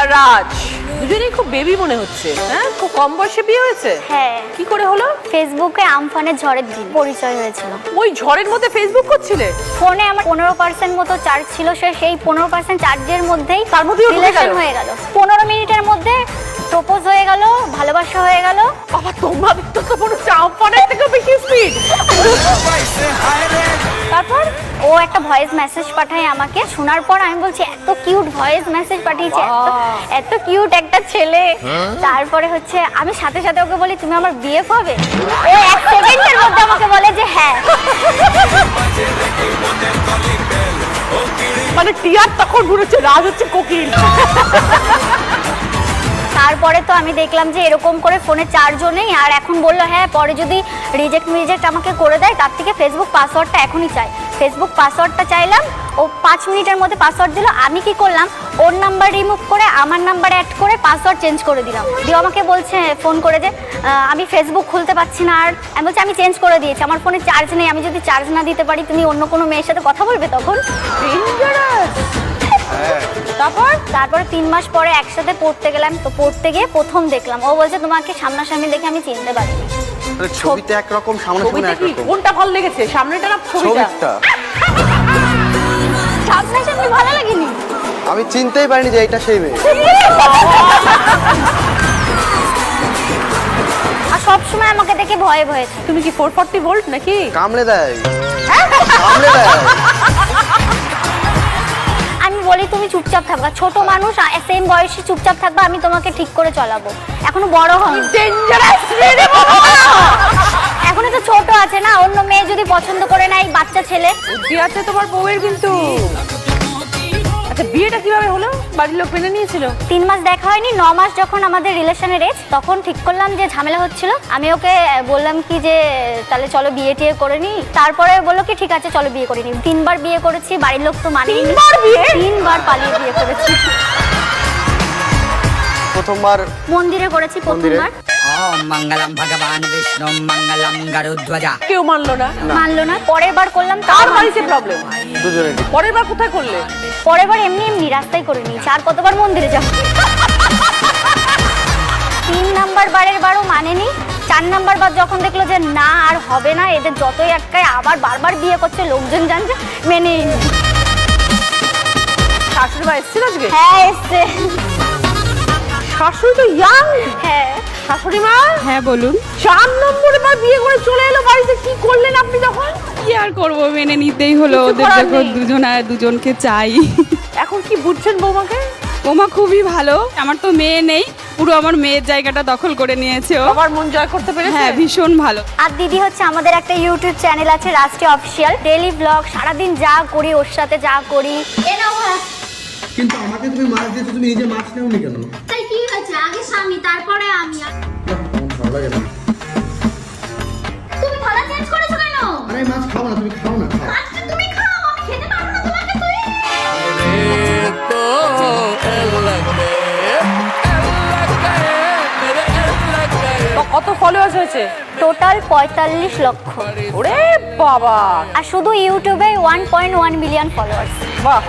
আর রাজ দুজনেই খুব বেবি মনে হচ্ছে। হ্যাঁ, খুব কম বয়সে বিয়ে হয়েছে। হ্যাঁ। কি করে হলো? ফেসবুকে আমফানের ঝড়ের দিন পরিচয় হয়েছিল। ওই ঝড়ের মধ্যে ফেসবুক করছিলে? ফোনে আমার 15% মতো চার্জ ছিল, সেই 15% চার্জের মধ্যেই তার মধ্যেই রিলেশন হয়ে গেল। 15 মিনিটের মধ্যে প্রপোজ হয়ে গেল, ভালোবাসা হয়ে গেল। বাবা, তোমাদের তো মনে হচ্ছে আমফানের থেকে বেশি স্পিড। তারপর ও একটা ভয়েস মেসেজ পাঠায় আমাকে। শোনার পর আমি বলছি এত কিউট ভয়েস মেসেজ পাঠিয়েছে, এত কিউট একটা ছেলে। তারপরে হচ্ছে আমি সাথে সাথে ওকে বলি তুমি আমার বিএফ হবে। ও 1 সেকেন্ডের মধ্যে আমাকে বলে যে হ্যাঁ। মানে টিয়ার তখন ঘুরেছে, রাজ হচ্ছে কোকিল। তারপরে তো আমি দেখলাম যে এরকম করে ফোনে চার্জও নেই। আর এখন বললো হ্যাঁ পরে যদি রিজেক্ট আমাকে করে দেয়, তার থেকে ফেসবুক পাসওয়ার্ডটা এখনই চাই। ফেসবুক পাসওয়ার্ডটা চাইলাম, ও 5 মিনিটের মধ্যে পাসওয়ার্ড দিল। আমি কি করলাম, ওর নাম্বার রিমুভ করে আমার নাম্বার অ্যাড করে পাসওয়ার্ড চেঞ্জ করে দিলাম। দিয়ে আমাকে বলছে ফোন করে যে আমি ফেসবুক খুলতে পারছি না। আর আমি বলছি আমি চেঞ্জ করে দিয়েছি, আমার ফোনে চার্জ নেই, আমি যদি চার্জ না দিতে পারি তুমি অন্য কোনো মেয়ের সাথে কথা বলবে তখন। তারপরে 3 মাস পরে একসাথে পড়তে গেলাম। তো পড়তে গিয়ে প্রথম দেখলাম, ও বলছে তোমাকে সামনাসামনি দেখে আমি চিনতে পারিনি। ছবিতে একরকম, সামনাসামনি একরকম। কোনটা ভালো লেগেছে, সামনেটা না ছবিটা? সামনাসামনি ভালো লাগেনি, আমি চিনতেই পারিনি যে এটা সেই মেয়ে। আর সবসময় আমাকে দেখে ভয়ে ভয়ে। তুমি কি 440 ভোল্ট নাকি? কামড়ে দেয়, কামড়ে দেয়। আমি বলি তুমি চুপচাপ থাকবা, ছোট মানুষ সেম বয়সে চুপচাপ থাকবা, আমি তোমাকে ঠিক করে চলাবো। এখনো বড় হয়নি, এখনো তো ছোট আছে না। অন্য মেয়ে যদি পছন্দ করে না, এই বাচ্চা ছেলে। বুদ্ধি আছে তোমার বউয়ের কিন্তু। আচ্ছা, বিয়েটা কিভাবে হলো? বাড়ির লোক মেনে নিয়েছিল? 3 মাস দেখা হয়নি, 9 মাস যখন আমাদের রিলেশনের এজ, তখন ঠিক করলাম যে ঝামেলা হচ্ছিল। আমি ওকে বললাম কি যে তাহলে চলো বিয়ে টিয়ে করে নি। তারপরে বললো কি ঠিক আছে চলো বিয়ে করে নি। 3 বার বিয়ে করেছি, বাড়ির লোক তো মানেনি। 3 বার পালিয়ে বিয়ে করেছি। প্রথমবার মন্দিরে করেছি, প্রথমবার। ওম মঙ্গলম ভগবান বিষ্ণু মঙ্গলম গরুধ্বজা। কেউ মানলো না? মানলো না। পরের বার করলাম, তার বাড়িতে প্রবলেম। দুজনেরই। পরের বার কোথায় করলে? পরের বার এমনি রাস্তায় করে নিয়েছি। আর কতবার মন্দিরে যাব? 3 নাম্বার বারের বারও মানেনি। 4 নাম্বার বার যখন দেখলো যে না আর হবে না, এদের যতই আটকায় আবার বারবার বিয়ে করছে, লোকজন জানছে, মেনে। শাশুড়ি মা এসেছিল আজকে? হ্যাঁ এসছে। শাশুড়ি তো ইয়াং। হ্যাঁ। শাশুড়ি মা? হ্যাঁ বলুন। 4 নম্বরে বার বিয়ে করে চলে এলো বাড়িতে, কি করলেন আপনি তখন? কি আর করবো, মেনে নিতেই হলো। কিছু ওদের করার যখন নেই। দুজনকে চাই। এখন কি বুঝছেন বৌমাকে? ওমা খুবই ভালো। আমার তো মেয়ে নেই, পুরো আমার মেয়ের জায়গাটা দখল করে নিয়েছে ও। সবার মন জয় করতে পেরেছে। হ্যাঁ, ভীষণ ভালো। আর দিদি হচ্ছে আমাদের একটা ইউটিউব চ্যানেল আছে, রাষ্ট্রীয় অফিসিয়াল। ডেইলি ব্লগ, সারাদিন যা করি ওর সাথে যা করি। কিন্তু আমাকে তুমি মাছ দিয়েছো, তুমি নিজে মাছ নেওনি কেন? তাই কি হয়েছে, আগে স্বামী তারপরে আমি। ভালো লাগে না। তুমি থালা চেঞ্জ করেছো কেন? আরে মাছ খাও না, তুমি খাও না, খাও। আজকে তুমি খাও, আমি খেতে পারবো না তোমাকে। তুই কত ফলোয়ার্স হয়েছে? টোটাল 45 লক্ষ। ওরে বাবা! আর শুধু ইউটিউবে 1.1 মিলিয়ন ফলোয়ার্স। বাহ।